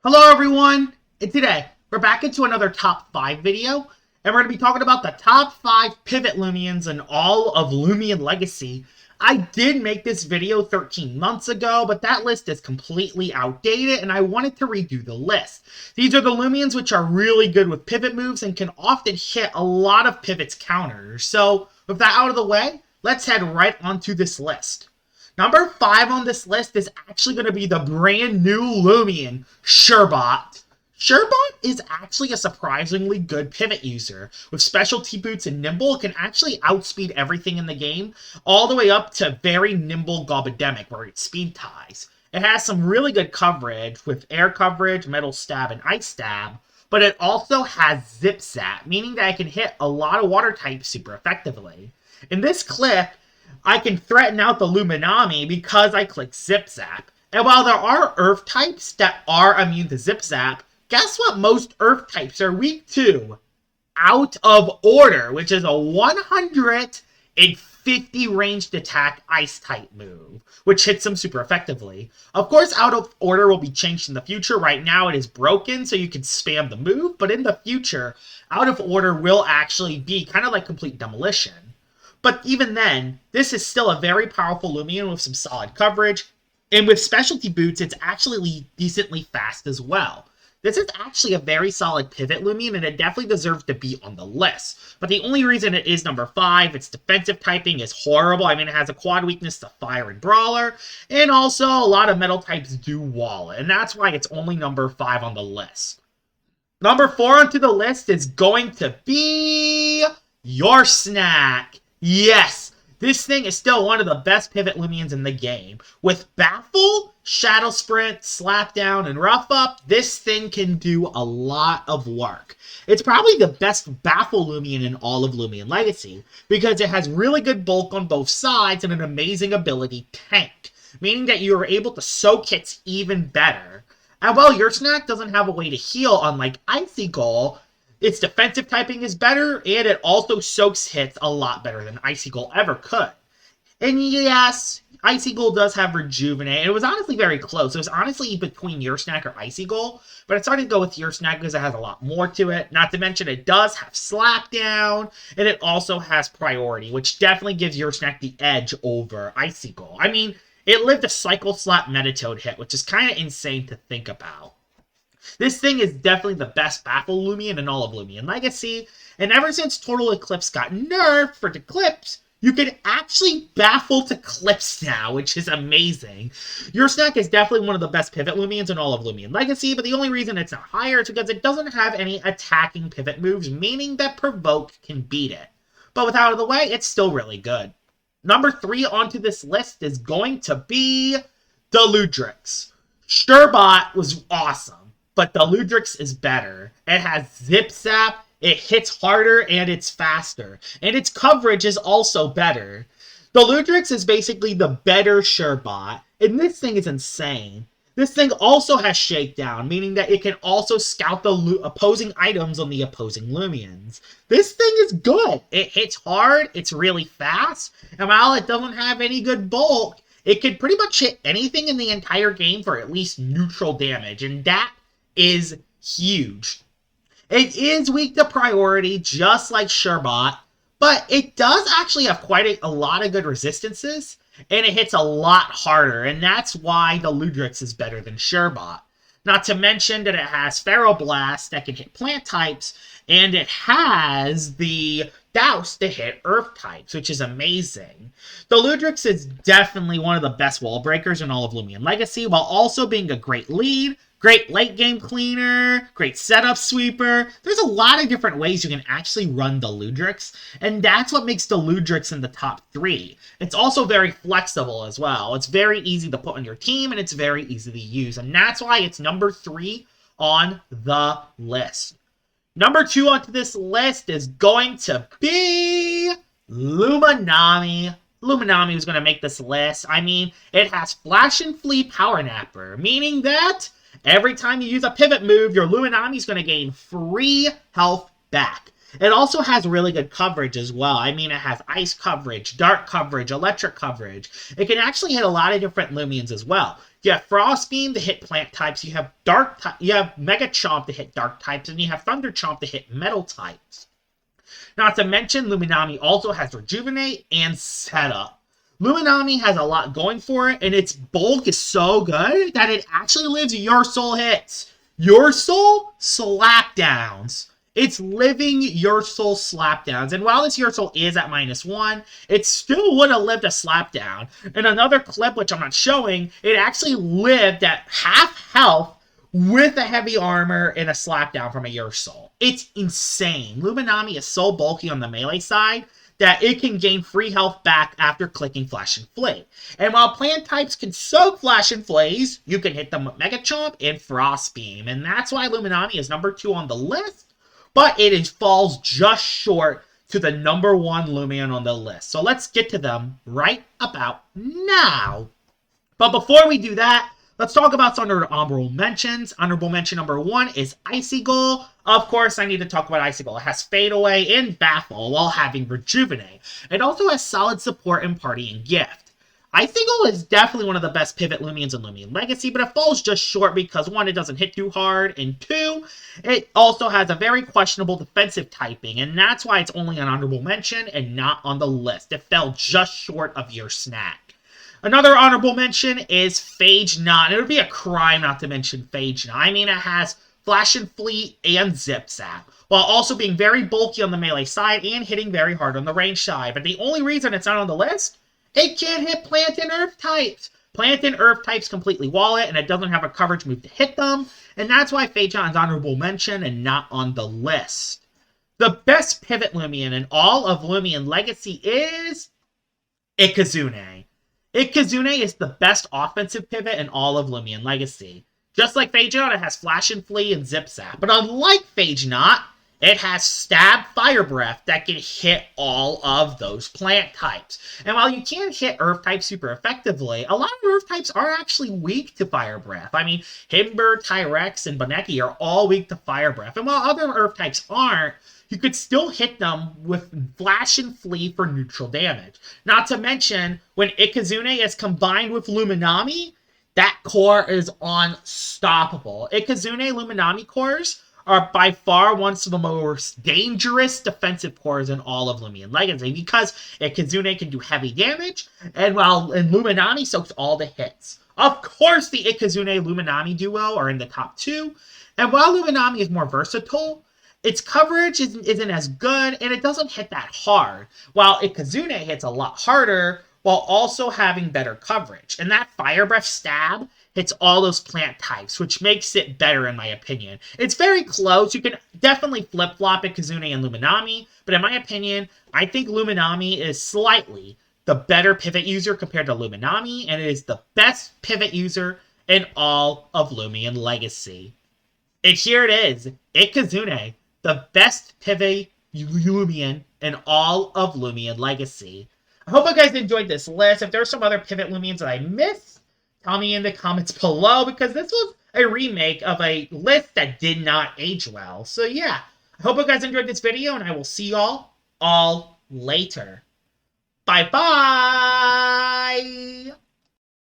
Hello everyone, and today we're back into another top 5 video, and we're going to be talking about the top 5 Pivot Loomians in all of Loomian Legacy. I did make this video 13 months ago, but that list is completely outdated, and I wanted to redo the list. These are the Loomians which are really good with pivot moves and can often hit a lot of pivots counters. So, with that out of the way, let's head right onto this list. Number 5 on this list is actually going to be the brand new Loomian, Surebot. Surebot is actually a surprisingly good pivot user. With specialty boots and nimble, it can actually outspeed everything in the game, all the way up to very nimble Gobademic, where it speed ties. It has some really good coverage with air coverage, metal stab, and ice stab, but it also has zip zap, meaning that it can hit a lot of water types super effectively. In this clip, I can threaten out the Illuminati because I click Zip Zap. And while there are Earth types that are immune to Zip Zap, guess what most Earth types are weak to? Out of Order, which is a 150 ranged attack Ice type move, which hits them super effectively. Of course, Out of Order will be changed in the future. Right now it is broken, so you can spam the move, but in the future, Out of Order will actually be kind of like Complete Demolition. But even then, this is still a very powerful Loomian with some solid coverage, and with specialty boots, it's actually decently fast as well. This is actually a very solid pivot Loomian, and it definitely deserves to be on the list. But the only reason it is number 5, its defensive typing is horrible. I mean, it has a quad weakness to Fire and Brawler, and also a lot of metal types do wall it, and that's why it's only number 5 on the list. Number 4 onto the list is going to be your snack. Yes, this thing is still one of the best pivot Loomians in the game. With Baffle, Shadow Sprint, Slap Down, and Rough Up, this thing can do a lot of work. It's probably the best Baffle Loomian in all of Loomian Legacy, because it has really good bulk on both sides and an amazing ability tank, meaning that you are able to soak hits even better. And while your snack doesn't have a way to heal, unlike Icicle, its defensive typing is better, and it also soaks hits a lot better than Icicle ever could. And yes, Icicle does have Rejuvenate, and it was honestly very close. It was honestly between Your Snack or Icicle, but I started to go with Your Snack because it has a lot more to it. Not to mention it does have Slap Down, and it also has Priority, which definitely gives Your Snack the edge over Icicle. I mean, it lived a Cycle Slap Metatoad hit, which is kind of insane to think about. This thing is definitely the best Baffle Loomian in all of Loomian Legacy, and ever since Total Eclipse got nerfed for Eclipse, you can actually baffle to Eclipse now, which is amazing. Your Snack is definitely one of the best pivot Loomians in all of Loomian Legacy, but the only reason it's not higher is because it doesn't have any attacking pivot moves, meaning that Provoke can beat it. But with out of the way, it's still really good. Number 3 onto this list is going to be the Ludrix. Surebot was awesome, but the Ludrix is better. It has Zip Zap, it hits harder, and it's faster. And its coverage is also better. The Ludrix is basically the better Surebot, and this thing is insane. This thing also has Shakedown, meaning that it can also scout the opposing items on the opposing Loomians. This thing is good. It hits hard, it's really fast, and while it doesn't have any good bulk, it can pretty much hit anything in the entire game for at least neutral damage, and that is huge. It is weak to Priority, just like Surebot, but it does actually have quite a lot of good resistances, and it hits a lot harder, and that's why the Ludrix is better than Surebot. Not to mention that it has Feral Blast that can hit plant types, and it has the Douse to hit Earth types, which is amazing. The Ludrix is definitely one of the best wall breakers in all of Loomian Legacy, while also being a great lead, great late game cleaner, great setup sweeper. There's a lot of different ways you can actually run the Ludrix, and that's what makes the Ludrix in the top 3. It's also very flexible as well. It's very easy to put on your team, and it's very easy to use, and that's why it's number 3 on the list. Number 2 onto this list is going to be Illuminati. Illuminati was going to make this list. I mean, it has Flash and Flee Power Napper, meaning that every time you use a pivot move, your Illuminati is going to gain free health back. It also has really good coverage as well. I mean, it has ice coverage, dark coverage, electric coverage. It can actually hit a lot of different Loomians as well. You have Frost Beam to hit plant types. You have you have Mega Chomp to hit dark types, and you have Thunder Chomp to hit metal types. Not to mention, Luminami also has Rejuvenate and Setup. Luminami has a lot going for it, and its bulk is so good that it actually lives Your Soul hits. Your Soul slapdowns. It's living Your Soul slapdowns. And while this Your Soul is at -1, it still would have lived a slapdown. In another clip, which I'm not showing, it actually lived at half health with a heavy armor and a slapdown from a Your Soul. It's insane. Luminami is so bulky on the melee side that it can gain free health back after clicking Flash and Flame. And while plant types can soak Flash and Flames, you can hit them with Mega Chomp and Frost Beam. And that's why Luminami is number 2 on the list, but it falls just short to the number 1 Loomian on the list. So let's get to them right about now. But before we do that, let's talk about some honorable mentions. Honorable mention number 1 is Icicle. Of course, I need to talk about Icicle. It has Fade Away and Baffle while having Rejuvenate. It also has solid support in Party and Gift. Icicle is definitely one of the best Pivot Loomians in Loomian Legacy, but it falls just short because 1, it doesn't hit too hard, and 2, it also has a very questionable defensive typing, and that's why it's only an honorable mention and not on the list. It fell just short of your snack. Another honorable mention is Phage Knot. It would be a crime not to mention Phage Knot. I mean, it has Flash and Fleet and Zip Zap, while also being very bulky on the melee side and hitting very hard on the range side. But the only reason it's not on the list, it can't hit Plant and Earth types. Plant and Earth types completely wall it, and it doesn't have a coverage move to hit them, and that's why Phage Knot is honorable mention and not on the list. The best Pivot Loomian in all of Loomian Legacy is Ikazune. Ikazune is the best offensive pivot in all of Loomian Legacy. Just like Phage Knot, it has Flash and Flee and Zip Zap. But unlike Phage Knot, it has Stab Fire Breath that can hit all of those plant types. And while you can hit Earth types super effectively, a lot of Earth types are actually weak to Fire Breath. I mean, Himber, Tyrex, and Boneki are all weak to Fire Breath. And while other Earth types aren't, you could still hit them with Flash and Flee for neutral damage. Not to mention, when Ikazune is combined with Luminami, that core is unstoppable. Ikazune Luminami cores are by far one of the most dangerous defensive cores in all of Loomian Legacy because Ikazune can do heavy damage, and Luminami soaks all the hits. Of course, the Ikazune Luminami duo are in the top 2, and while Luminami is more versatile, its coverage isn't as good, and it doesn't hit that hard, while Ikazune hits a lot harder while also having better coverage. And that Fire Breath stab hits all those plant types, which makes it better in my opinion. It's very close. You can definitely flip-flop Ikazune and Luminami, but in my opinion, I think Luminami is slightly the better pivot user compared to Luminami, and it is the best pivot user in all of Loomian Legacy. And here it is, Ikazune, the best pivot Loomian in all of Loomian Legacy. I hope you guys enjoyed this list. If there are some other Pivot Loomians that I missed, tell me in the comments below, because this was a remake of a list that did not age well. So yeah, I hope you guys enjoyed this video, and I will see y'all all later. Bye-bye!